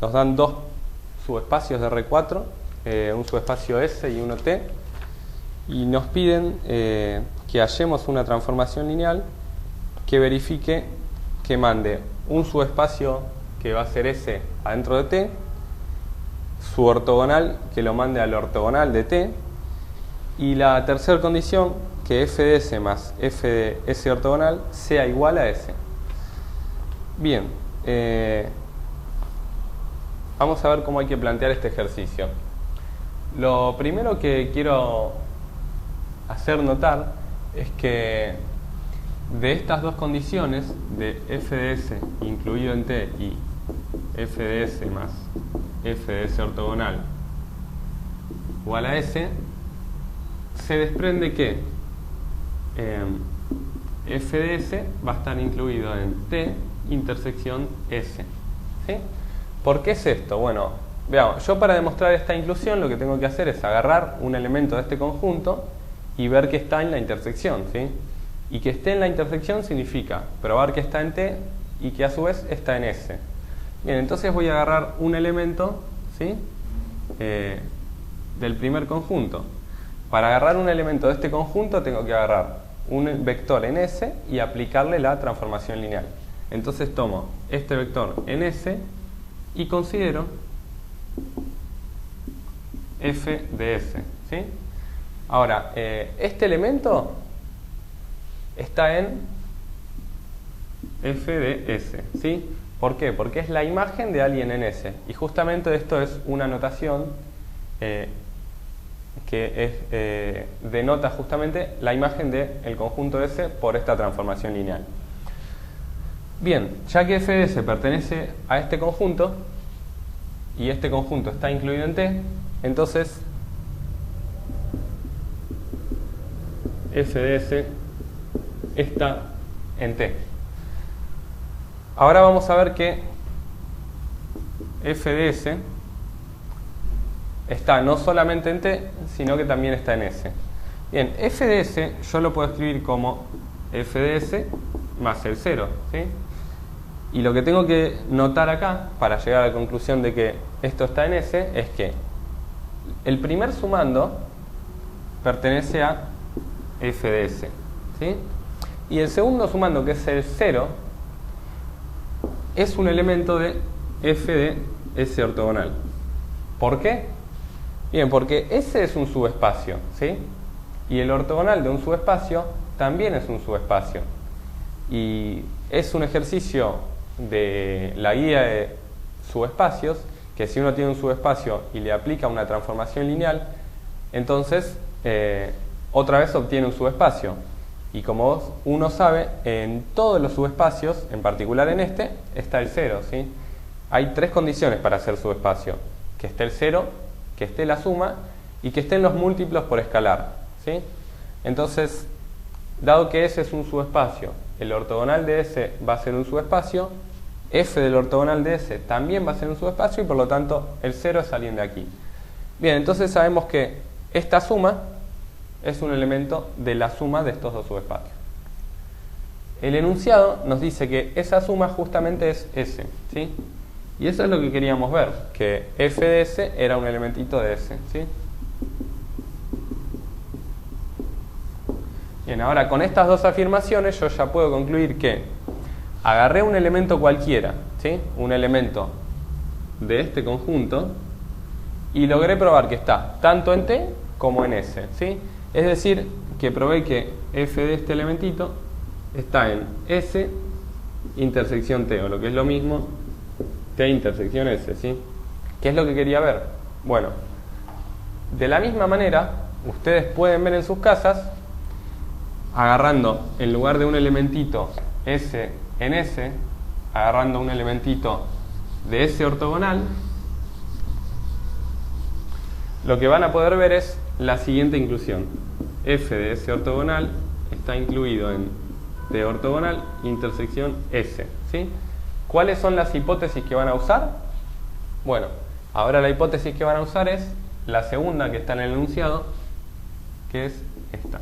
nos dan dos subespacios de R4, un subespacio S y uno T, y nos piden que hallemos una transformación lineal que verifique que mande un subespacio que va a ser S adentro de T, su ortogonal que lo mande al ortogonal de T, y la tercera condición que f de S más f de S ortogonal sea igual a S. Bien, vamos a ver cómo hay que plantear este ejercicio. Lo primero que quiero hacer notar es que de estas dos condiciones, de f de S incluido en T y f de S más f de S ortogonal igual a S, se desprende que f de S va a estar incluido en T intersección S. ¿Sí? ¿Por qué es esto? Bueno, veamos, yo para demostrar esta inclusión lo que tengo que hacer es agarrar un elemento de este conjunto y ver que está en la intersección, ¿sí? Y que esté en la intersección significa probar que está en T y que a su vez está en S. Bien, entonces voy a agarrar un elemento, ¿sí? Del primer conjunto. Para agarrar un elemento de este conjunto tengo que agarrar un vector en S y aplicarle la transformación lineal. Entonces tomo este vector en S y considero f de S, ¿sí? Ahora, este elemento está en f de S, ¿sí? ¿Por qué? Porque es la imagen de alguien en S. Y justamente esto es una notación que denota justamente la imagen del conjunto S por esta transformación lineal. Bien, ya que f de S pertenece a este conjunto y este conjunto está incluido en T, entonces f de S está en T. Ahora vamos a ver que f de S está no solamente en T, sino que también está en S. Bien, f de S yo lo puedo escribir como f de S más el 0, ¿sí? Y lo que tengo que notar acá, para llegar a la conclusión de que esto está en S, es que el primer sumando pertenece a f de S, ¿sí? Y el segundo sumando, que es el 0, es un elemento de f de S ortogonal. ¿Por qué? Bien, porque S es un subespacio, ¿sí? Y el ortogonal de un subespacio también es un subespacio. Y es un ejercicio de la guía de subespacios, que si uno tiene un subespacio y le aplica una transformación lineal, entonces otra vez obtiene un subespacio. Y como uno sabe, en todos los subespacios, en particular en este, está el 0, ¿sí? Hay tres condiciones para hacer subespacio: que esté el 0, que esté la suma y que estén los múltiplos por escalar, ¿sí? Entonces, dado que S es un subespacio, el ortogonal de S va a ser un subespacio, f del ortogonal de S también va a ser un subespacio y por lo tanto el 0 es alguien de aquí. Bien, entonces sabemos que esta suma es un elemento de la suma de estos dos subespacios. El enunciado nos dice que esa suma justamente es S, ¿sí? Y eso es lo que queríamos ver, que f de S era un elementito de S, ¿sí? Bien, ahora con estas dos afirmaciones yo ya puedo concluir que agarré un elemento cualquiera, ¿sí? Un elemento de este conjunto y logré probar que está tanto en T como en S, ¿sí? Es decir, que probé que f de este elementito está en S intersección T, o lo que es lo mismo, T intersección S, ¿sí? ¿Qué es lo que quería ver? Bueno, de la misma manera, ustedes pueden ver en sus casas, agarrando en lugar de un elementito S en S, agarrando un elementito de S ortogonal, lo que van a poder ver es la siguiente inclusión: f de S ortogonal está incluido en T ortogonal intersección S, ¿sí? ¿Cuáles son las hipótesis que van a usar? Bueno, ahora la hipótesis que van a usar es la segunda que está en el enunciado, que es esta,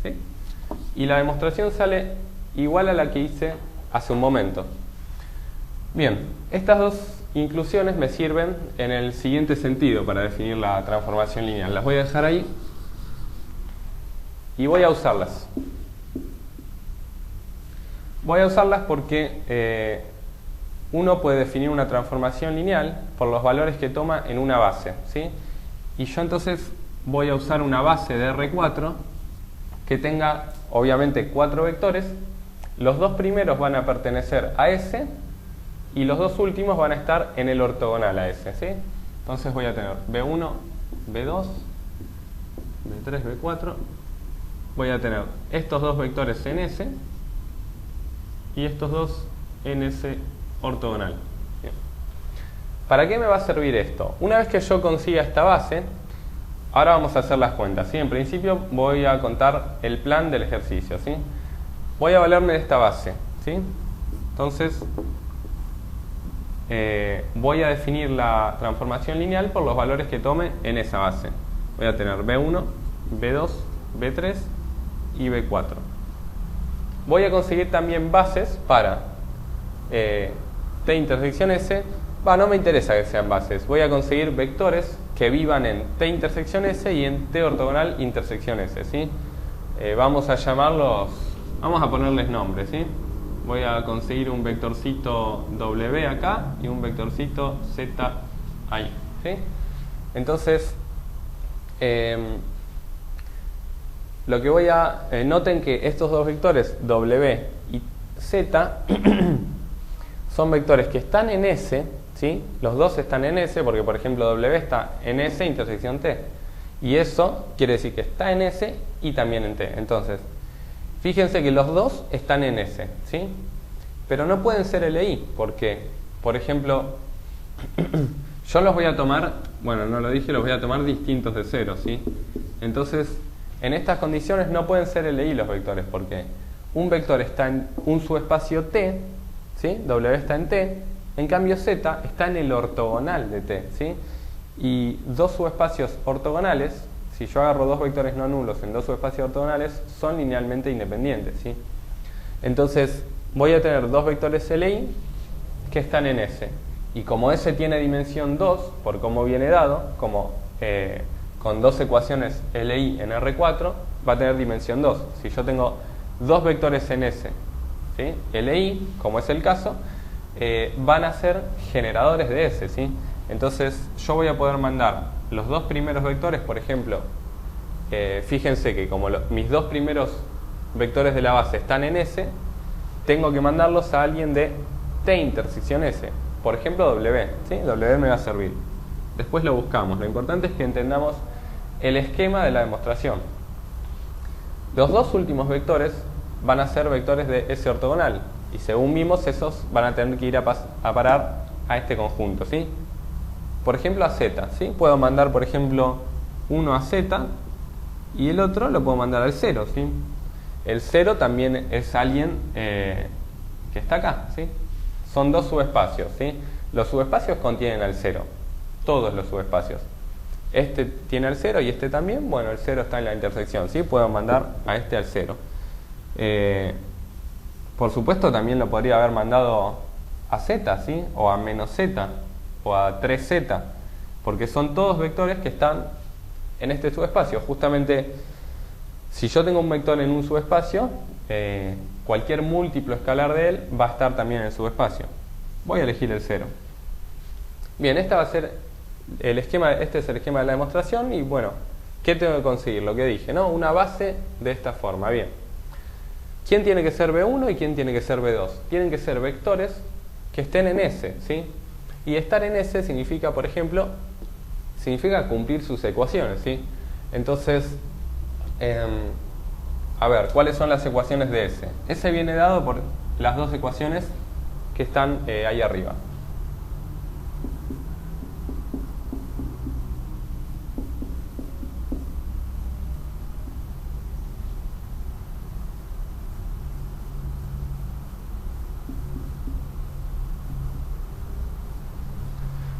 ¿sí? Y la demostración sale igual a la que hice hace un momento. Bien, estas dos inclusiones me sirven en el siguiente sentido para definir la transformación lineal. Las voy a dejar ahí y voy a usarlas. Voy a usarlas porque uno puede definir una transformación lineal por los valores que toma en una base, ¿sí? Y yo entonces voy a usar una base de R4 que tenga obviamente 4 vectores. Los dos primeros van a pertenecer a S y los dos últimos van a estar en el ortogonal a S, ¿sí? Entonces voy a tener B1, B2, B3, B4. Voy a tener estos dos vectores en S y estos dos en S ortogonal. Bien. ¿Para qué me va a servir esto? Una vez que yo consiga esta base, ahora vamos a hacer las cuentas, ¿sí? En principio voy a contar el plan del ejercicio, ¿sí? Voy a valerme de esta base, ¿sí? Entonces voy a definir la transformación lineal por los valores que tome en esa base. Voy a tener B1, B2, B3 y B4. Voy a conseguir también bases para T intersección S. No me interesa que sean bases. Voy a conseguir vectores que vivan en T intersección S y en T ortogonal intersección S, ¿sí? Vamos a llamarlos, vamos a ponerles nombres, ¿sí? Voy a conseguir un vectorcito W acá y un vectorcito Z ahí, ¿sí? Entonces, lo que voy a... noten que estos dos vectores W y Z son vectores que están en S, ¿sí? Los dos están en S porque, por ejemplo, W está en S intersección T. Y eso quiere decir que está en S y también en T. Entonces, fíjense que los dos están en S, ¿sí? Pero no pueden ser LI porque, por ejemplo, yo los voy a tomar, bueno, no lo dije, los voy a tomar distintos de 0, ¿sí? Entonces, en estas condiciones no pueden ser LI los vectores porque un vector está en un subespacio T, ¿sí? W está en T, en cambio Z está en el ortogonal de T, ¿sí? Y dos subespacios ortogonales, si yo agarro dos vectores no nulos en dos subespacios ortogonales, son linealmente independientes, ¿sí? Entonces voy a tener dos vectores LI que están en S. Y como S tiene dimensión 2, por cómo viene dado, como con dos ecuaciones LI en R4, va a tener dimensión 2. Si yo tengo dos vectores en S, ¿sí? LI, como es el caso, van a ser generadores de S, ¿sí? Entonces yo voy a poder mandar los dos primeros vectores, por ejemplo, fíjense que como mis dos primeros vectores de la base están en S, tengo que mandarlos a alguien de T intersección S, por ejemplo W, ¿sí? W me va a servir. Después lo buscamos, lo importante es que entendamos el esquema de la demostración. Los dos últimos vectores van a ser vectores de S ortogonal y según vimos esos van a tener que ir a parar a este conjunto, ¿sí? Por ejemplo a Z, ¿sí? Puedo mandar por ejemplo uno a Z y el otro lo puedo mandar al 0, ¿sí? El 0 también es alguien que está acá, ¿sí? Son dos subespacios, ¿sí? Los subespacios contienen al 0, todos los subespacios. Este tiene al 0 y este también, bueno, el 0 está en la intersección, ¿sí? Puedo mandar a este al 0. Por supuesto también lo podría haber mandado a Z, ¿sí? O a menos Z, o a 3Z, porque son todos vectores que están en este subespacio. Justamente, si yo tengo un vector en un subespacio, cualquier múltiplo escalar de él va a estar también en el subespacio. Voy a elegir el 0. Bien, este va a ser el esquema, este es el esquema de la demostración y bueno, ¿qué tengo que conseguir? Lo que dije, ¿no? Una base de esta forma. Bien. ¿Quién tiene que ser B1 y quién tiene que ser B2? Tienen que ser vectores que estén en S, ¿sí? Y estar en S significa, por ejemplo, significa cumplir sus ecuaciones, ¿sí? Entonces, a ver, ¿cuáles son las ecuaciones de S? S viene dado por las dos ecuaciones que están ahí arriba.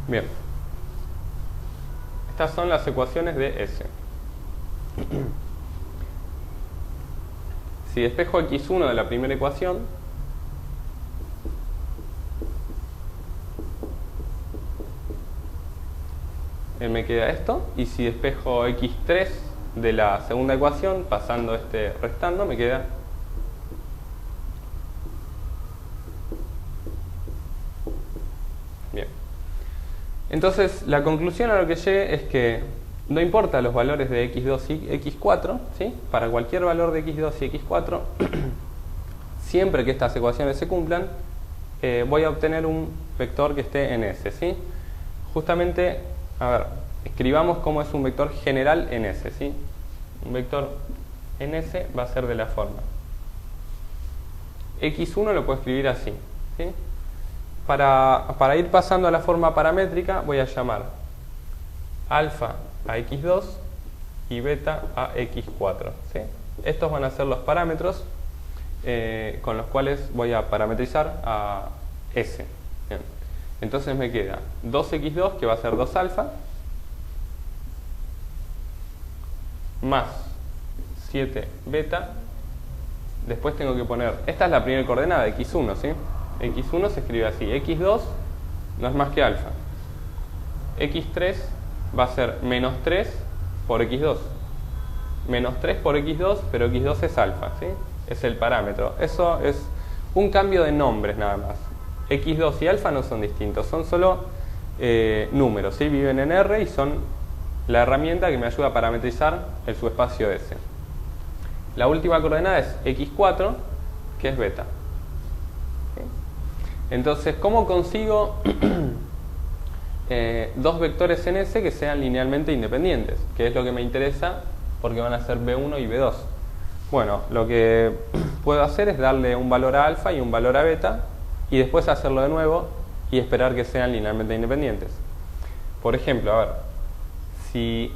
Bien, estas son las ecuaciones de S. Si despejo x1 de la primera ecuación, me queda esto, y si despejo x3 de la segunda ecuación, pasando restando, me queda bien. Entonces, la conclusión a lo que llegué es que no importa los valores de x2 y x4, ¿sí? Para cualquier valor de x2 y x4, siempre que estas ecuaciones se cumplan, voy a obtener un vector que esté en S, ¿sí? Justamente, a ver, escribamos cómo es un vector general en S, ¿sí? Un vector en S va a ser de la forma x1 lo puedo escribir así, ¿sí? Para ir pasando a la forma paramétrica voy a llamar alfa a x2 y beta a x4, ¿sí? Estos van a ser los parámetros con los cuales voy a parametrizar a S. Bien. Entonces me queda 2x2, que va a ser 2 alfa, más 7 beta. Después tengo que poner, esta es la primera coordenada, x1, ¿sí? x1 se escribe así, x2 no es más que alfa, x3 va a ser menos 3 por x2, menos 3 por x2, pero x2 es alfa, ¿sí? Es el parámetro. Eso es un cambio de nombres nada más. x2 y alfa no son distintos, son solo números, ¿sí? Viven en R y son la herramienta que me ayuda a parametrizar el subespacio S. La última coordenada es x4, que es beta. ¿Sí? Entonces, ¿cómo consigo dos vectores en S que sean linealmente independientes? Que es lo que me interesa, porque van a ser B1 y B2. Bueno, lo que puedo hacer es darle un valor a alfa y un valor a beta, y después hacerlo de nuevo y esperar que sean linealmente independientes. Por ejemplo, a ver, si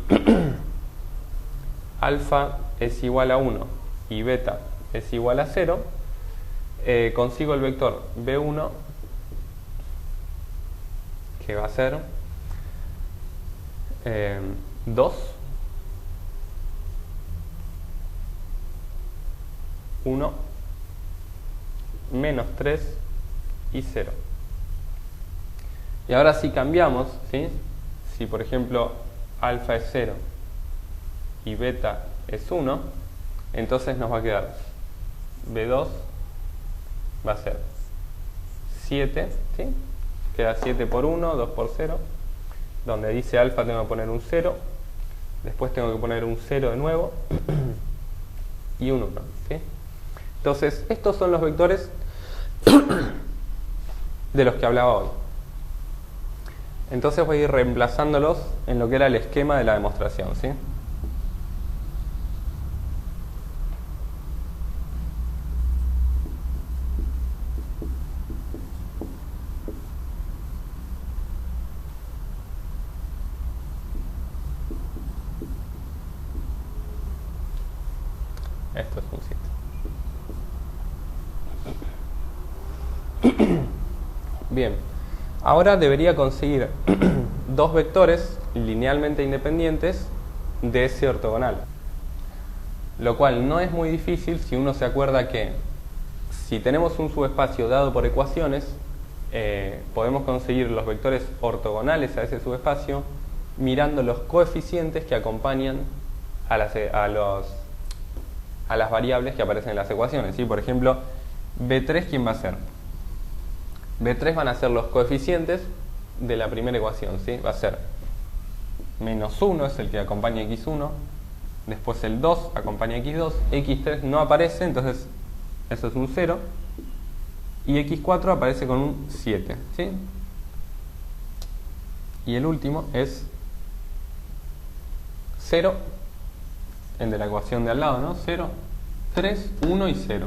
alfa es igual a 1 y beta es igual a 0, consigo el vector B1, que va a ser 2, 1, menos 3 y 0. Y ahora si cambiamos, ¿sí? Si por ejemplo alfa es 0 y beta es 1, entonces nos va a quedar B2 va a ser 7, ¿sí? Queda 7 por 1, 2 por 0. Donde dice alfa tengo que poner un 0, después tengo que poner un 0 de nuevo y un 1, ¿sí? Entonces, estos son los vectores de los que hablaba hoy. Entonces voy a ir reemplazándolos en lo que era el esquema de la demostración, ¿sí? Esto es un 7. Bien, ahora debería conseguir dos vectores linealmente independientes de ese ortogonal, lo cual no es muy difícil si uno se acuerda que si tenemos un subespacio dado por ecuaciones, podemos conseguir los vectores ortogonales a ese subespacio mirando los coeficientes que acompañan a las variables que aparecen en las ecuaciones, ¿sí? Por ejemplo, B3, ¿quién va a ser? B3 van a ser los coeficientes de la primera ecuación, ¿sí? Va a ser menos 1, es el que acompaña x1, después el 2 acompaña x2, x3 no aparece, entonces eso es un 0, y x4 aparece con un 7, ¿sí? Y el último es 0, el de la ecuación de al lado, ¿no? 0, 3, 1 y 0.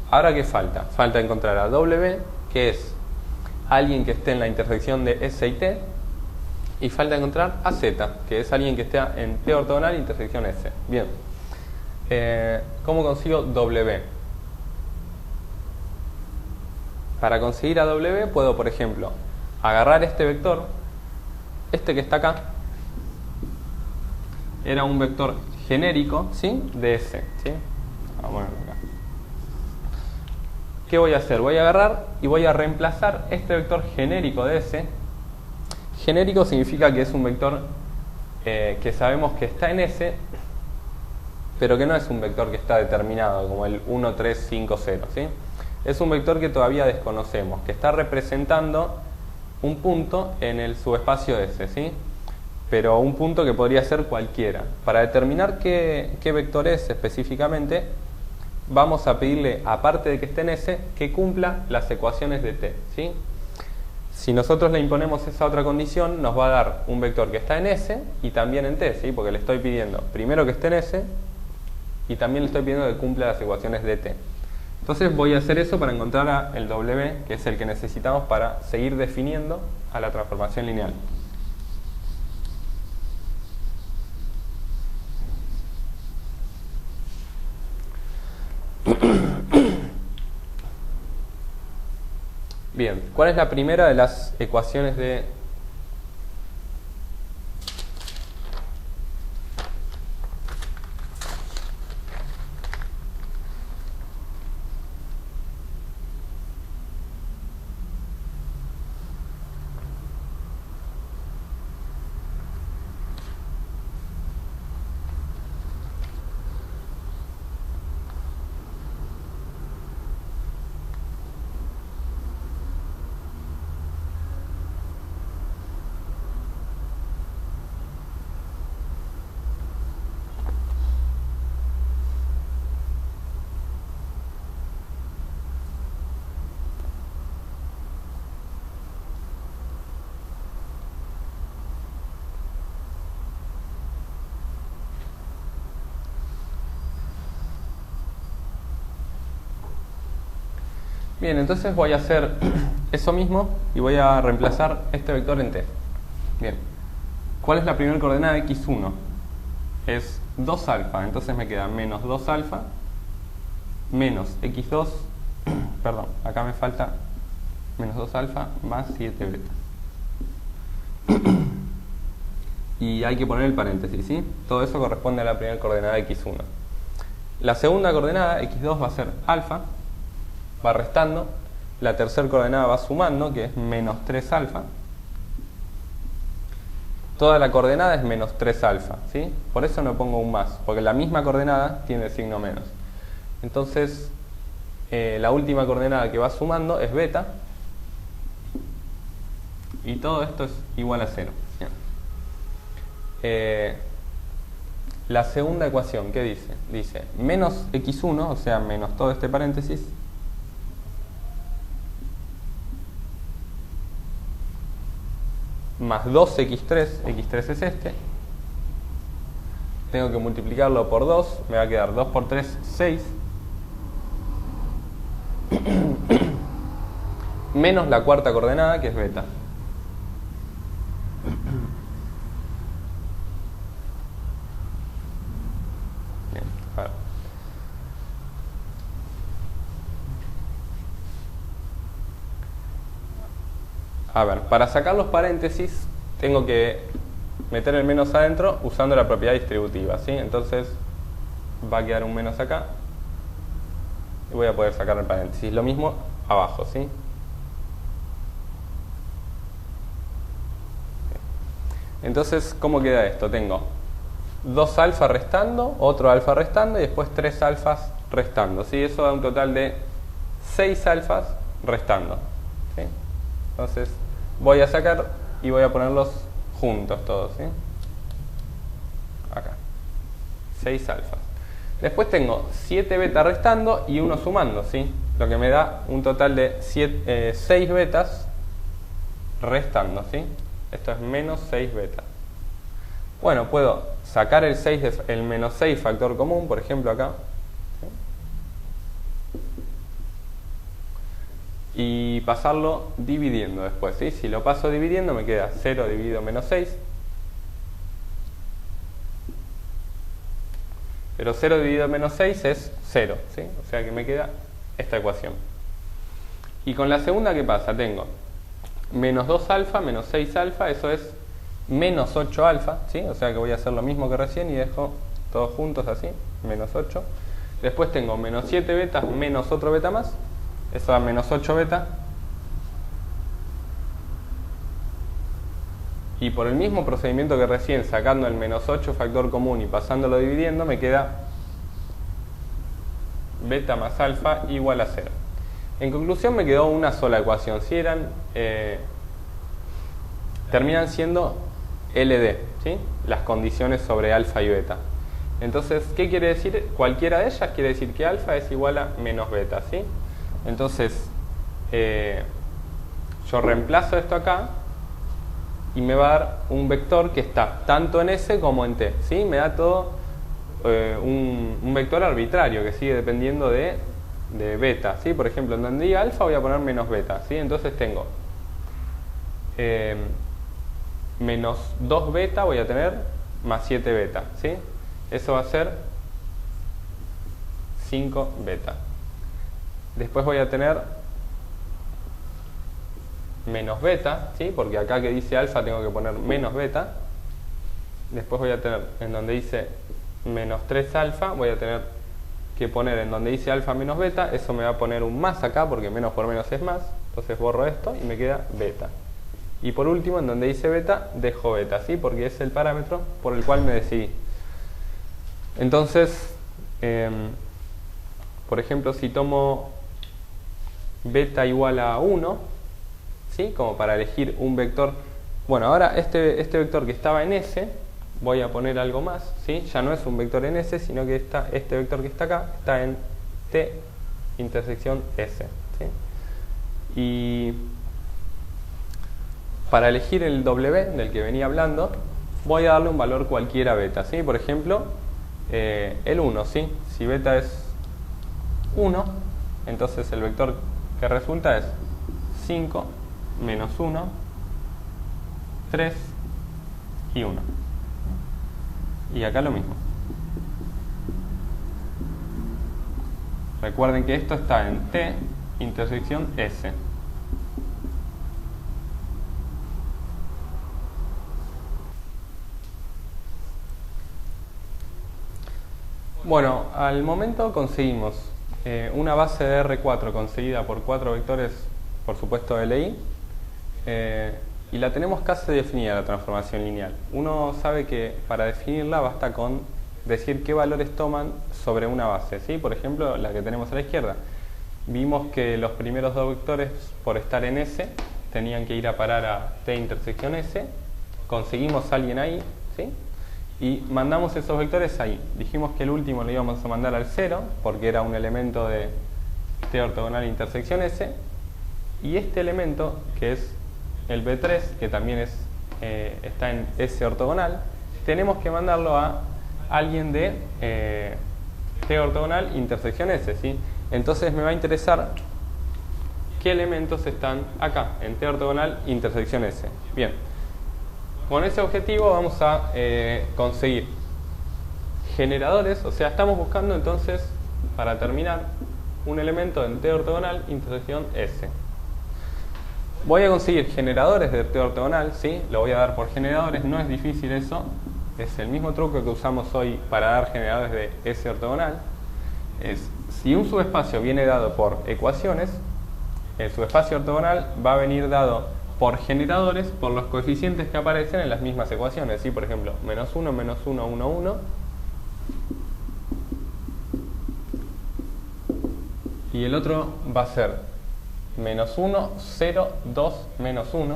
Ahora, ¿qué falta? Falta encontrar a W, que es alguien que esté en la intersección de S y T, y falta encontrar a Z, que es alguien que esté en T ortogonal e intersección S. Bien. ¿Cómo consigo W? Para conseguir a W puedo, por ejemplo, agarrar este vector, este que está acá, era un vector genérico, ¿sí? De S, ¿sí? Vamos a ponerlo acá. ¿qué voy a hacer? Voy a agarrar y voy a reemplazar este vector genérico de S. Genérico significa que es un vector que sabemos que está en S, pero que no es un vector que está determinado, como el 1, 3, 5, 0, ¿sí? Es un vector que todavía desconocemos, que está representando un punto en el subespacio S, ¿sí? Pero un punto que podría ser cualquiera. Para determinar qué vector es específicamente, vamos a pedirle, aparte de que esté en S, que cumpla las ecuaciones de t, ¿sí? Si nosotros le imponemos esa otra condición, nos va a dar un vector que está en S y también en t, ¿sí? Porque le estoy pidiendo primero que esté en S y también le estoy pidiendo que cumpla las ecuaciones de t. Entonces voy a hacer eso para encontrar el W, que es el que necesitamos para seguir definiendo a la transformación lineal. Bien, ¿cuál es la primera de las ecuaciones de Bien, entonces voy a hacer eso mismo y voy a reemplazar este vector en t. Bien, ¿cuál es la primera coordenada de x1? Es 2 alfa, entonces me queda menos 2 alfa menos x2, perdón, acá me falta menos 2 alfa más 7 beta. Y hay que poner el paréntesis, ¿sí? Todo eso corresponde a la primera coordenada de x1. La segunda coordenada, x2, va a ser alfa, va restando. La tercera coordenada va sumando, que es menos 3 alfa. Toda la coordenada es menos 3 alfa, ¿sí? Por eso no pongo un más, porque la misma coordenada tiene signo menos. Entonces, la última coordenada que va sumando es beta. Y todo esto es igual a 0. La segunda ecuación, ¿qué dice? Dice menos x1, o sea, menos todo este paréntesis, más 2x3, x3 es este, tengo que multiplicarlo por 2, me va a quedar 2 por 3, 6, menos la cuarta coordenada, que es beta. Bien, a ver, para sacar los paréntesis tengo que meter el menos adentro usando la propiedad distributiva, ¿sí? Entonces va a quedar un menos acá y voy a poder sacar el paréntesis. Lo mismo abajo, ¿sí? Entonces, ¿cómo queda esto? Tengo 2 alfa restando, otro alfa restando y después 3 alfas restando, ¿sí? Eso da un total de 6 alfas restando, ¿sí? Entonces voy a sacar y voy a ponerlos juntos todos, ¿sí? Acá 6 alfas. Después tengo 7 betas restando y 1 sumando, ¿sí? Lo que me da un total de 6 betas restando, ¿sí? Esto es menos 6 betas. Bueno, puedo sacar el menos 6 factor común, por ejemplo acá, ¿sí? Y pasarlo dividiendo después, ¿sí? Si lo paso dividiendo me queda 0 dividido menos 6. Pero 0 dividido menos 6 es 0, ¿sí? O sea que me queda esta ecuación. Y con la segunda, ¿qué pasa? Tengo menos 2 alfa, menos 6 alfa, eso es menos 8 alfa, ¿sí? O sea que voy a hacer lo mismo que recién y dejo todos juntos así, menos 8. Después tengo menos 7 betas, menos otro beta más, Eso da menos 8 beta. Y por el mismo procedimiento que recién, sacando el menos 8 factor común y pasándolo dividiendo, me queda beta más alfa igual a 0. En conclusión me quedó una sola ecuación. Si eran, terminan siendo LD, ¿sí? Las condiciones sobre alfa y beta. Entonces, ¿qué quiere decir? Cualquiera de ellas quiere decir que alfa es igual a menos beta, ¿sí? Entonces, yo reemplazo esto acá y me va a dar un vector que está tanto en S como en T, ¿sí? Me da todo un vector arbitrario que sigue dependiendo de beta, ¿sí? Por ejemplo, en donde diga alfa voy a poner menos beta, ¿sí? Entonces tengo menos 2 beta voy a tener más 7 beta, ¿sí? Eso va a ser 5 beta. Después voy a tener menos beta, ¿sí? Porque acá que dice alfa tengo que poner menos beta. Después voy a tener, en donde dice menos 3 alfa, voy a tener que poner en donde dice alfa menos beta. Eso me va a poner un más acá, porque menos por menos es más. Entonces borro esto y me queda beta. Y por último, en donde dice beta, dejo beta, ¿sí? Porque es el parámetro por el cual me decidí. Entonces, por ejemplo, si tomo beta igual a 1, ¿sí? Como para elegir un vector. Bueno, ahora este vector que estaba en S, voy a poner algo más, ¿sí? Ya no es un vector en S, sino que este vector que está acá está en T intersección S, ¿sí? Y para elegir el W del que venía hablando, voy a darle un valor cualquiera a beta, ¿sí? Por ejemplo, el 1, ¿sí? Si beta es 1, entonces el vector que resulta es 5 menos 1, 3 y 1. Y acá lo mismo. Recuerden que esto está en T intersección S. Bueno, al momento conseguimos una base de R4 conseguida por 4 vectores, por supuesto LI, y la tenemos casi definida la transformación lineal. Uno sabe que para definirla basta con decir qué valores toman sobre una base, ¿sí? Por ejemplo, la que tenemos a la izquierda. Vimos que los primeros dos vectores, por estar en S, tenían que ir a parar a T intersección S. Conseguimos a alguien ahí, ¿sí? Y mandamos esos vectores ahí. Dijimos que el último lo íbamos a mandar al 0, porque era un elemento de T ortogonal intersección S. Y este elemento, que es el B3, que también está en S ortogonal, tenemos que mandarlo a alguien de T ortogonal intersección S, ¿sí? Entonces me va a interesar qué elementos están acá, en T ortogonal intersección S. Bien, con ese objetivo vamos a conseguir generadores, o sea, estamos buscando entonces, para terminar, un elemento en T ortogonal intersección S. Voy a conseguir generadores de T ortogonal, ¿sí? Lo voy a dar por generadores, no es difícil eso. Es el mismo truco que usamos hoy para dar generadores de S ortogonal. Es, si un subespacio viene dado por ecuaciones, el subespacio ortogonal va a venir dado por generadores por los coeficientes que aparecen en las mismas ecuaciones, ¿sí? Por ejemplo, menos 1, menos 1, 1, 1. Y el otro va a ser menos 1, 0, 2, menos 1.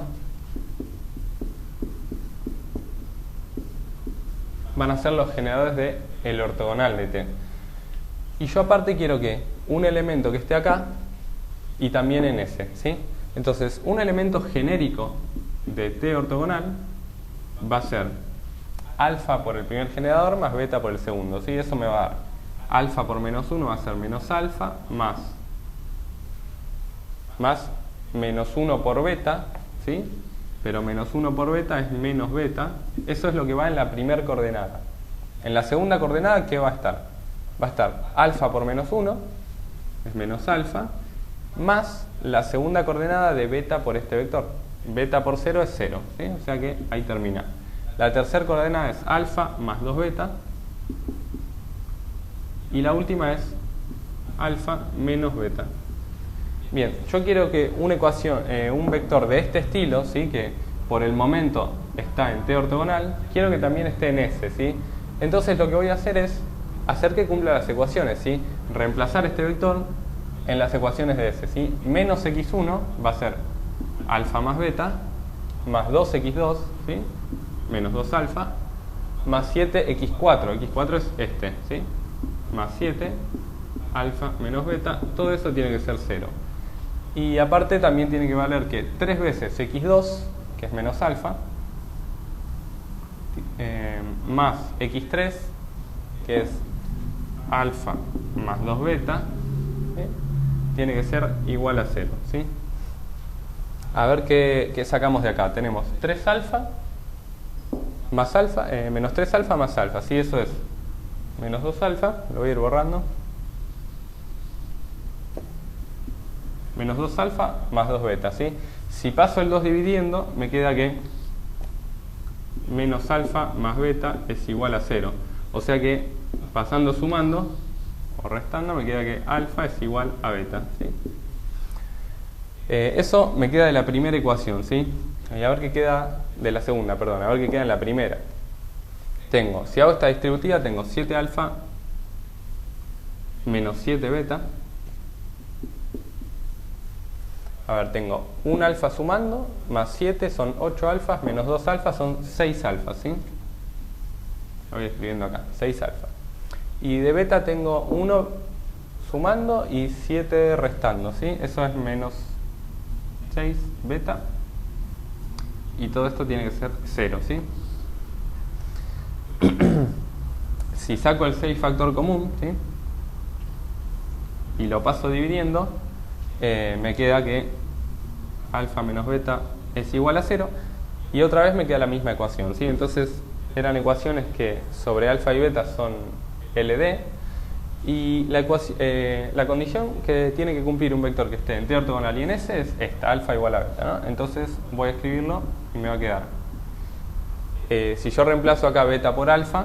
Van a ser los generadores de el ortogonal de T. Y yo aparte quiero que un elemento que esté acá y también en S, ¿sí? Entonces, un elemento genérico de T ortogonal va a ser alfa por el primer generador más beta por el segundo, ¿sí? Eso me va a dar alfa por menos 1 va a ser menos alfa más menos 1 por beta, ¿sí? Pero menos 1 por beta es menos beta. Eso es lo que va en la primera coordenada. En la segunda coordenada, ¿qué va a estar? Va a estar alfa por menos 1, es menos alfa, más la segunda coordenada de beta por este vector. Beta por 0 es 0, ¿sí? O sea que ahí termina. La tercera coordenada es alfa más 2 beta. Y la última es alfa menos beta. Bien, yo quiero que una ecuación, un vector de este estilo, ¿sí? Que por el momento está en T ortogonal, quiero que también esté en S, ¿sí? Entonces lo que voy a hacer es hacer que cumpla las ecuaciones, ¿sí? Reemplazar este vector en las ecuaciones de S, ¿sí? Menos x1 va a ser alfa más beta, más 2x2, ¿sí? Menos 2 alfa, más 7x4, x4 es este, ¿sí? Más 7, alfa menos beta, todo eso tiene que ser 0. Y aparte también tiene que valer que 3 veces x2, que es menos alfa, más x3, que es alfa más 2 beta, ¿sí? Tiene que ser igual a 0, ¿sí? A ver qué sacamos de acá. Tenemos 3 alfa más alfa, menos 3 alfa más alfa, ¿sí? Eso es menos 2 alfa, lo voy a ir borrando. Menos 2 alfa más 2 beta, ¿sí? Si paso el 2 dividiendo, me queda que menos alfa más beta es igual a 0. O sea que pasando sumando o restando me queda que alfa es igual a beta, ¿sí? Eso me queda de la primera ecuación, ¿sí? Y a ver qué queda de la segunda, perdón, a ver qué queda en la primera. Tengo, si hago esta distributiva, tengo 7 alfa menos 7 beta. A ver, tengo 1 alfa sumando, más 7 son 8 alfas, menos 2 alfas son 6 alfas, ¿sí? Lo voy escribiendo acá, 6 alfas. Y de beta tengo 1 sumando y 7 restando, ¿sí? Eso es menos 6 beta. Y todo esto tiene que ser 0, ¿sí? Si saco el 6 factor común, ¿sí? Y lo paso dividiendo, me queda que alfa menos beta es igual a 0. Y otra vez me queda la misma ecuación, ¿sí? Entonces eran ecuaciones que sobre alfa y beta son LD. Y la condición que tiene que cumplir un vector que esté en T ortogonal y en S es esta, alfa igual a beta, ¿no? Entonces voy a escribirlo y me va a quedar. Si yo reemplazo acá beta por alfa,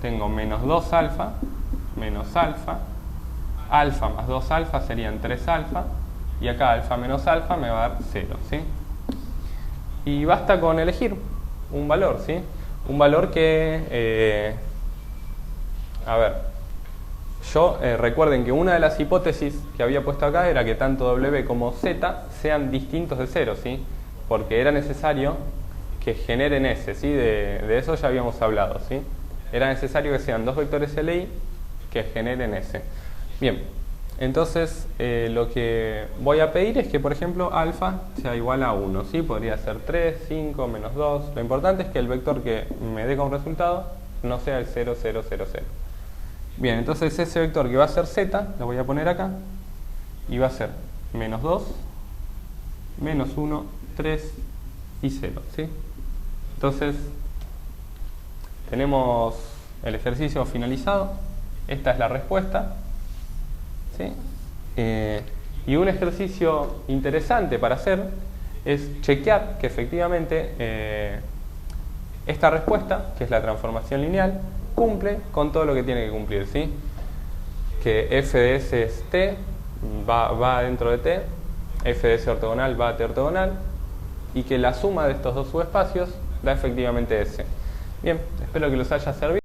tengo menos 2 alfa, menos alfa, alfa más 2 alfa serían 3 alfa, y acá alfa menos alfa me va a dar 0, ¿sí? Y basta con elegir un valor, ¿sí? Un valor que... a ver, yo recuerden que una de las hipótesis que había puesto acá era que tanto W como Z sean distintos de 0, ¿sí? Porque era necesario que generen S, ¿sí? De eso ya habíamos hablado, ¿sí? Era necesario que sean dos vectores LI que generen S. Bien, entonces lo que voy a pedir es que, por ejemplo, alfa sea igual a 1, ¿sí? Podría ser 3, 5, menos 2. Lo importante es que el vector que me dé como resultado no sea el 0, 0, 0, 0. Bien, entonces ese vector que va a ser Z, lo voy a poner acá, y va a ser menos 2, menos 1, 3 y 0, ¿sí? Entonces, tenemos el ejercicio finalizado, esta es la respuesta, ¿sí? Y un ejercicio interesante para hacer es chequear que efectivamente esta respuesta, que es la transformación lineal, cumple con todo lo que tiene que cumplir, ¿sí? Que f de s es t, va dentro de t, f de s ortogonal va a t ortogonal, y que la suma de estos dos subespacios da efectivamente s. Bien, espero que los haya servido.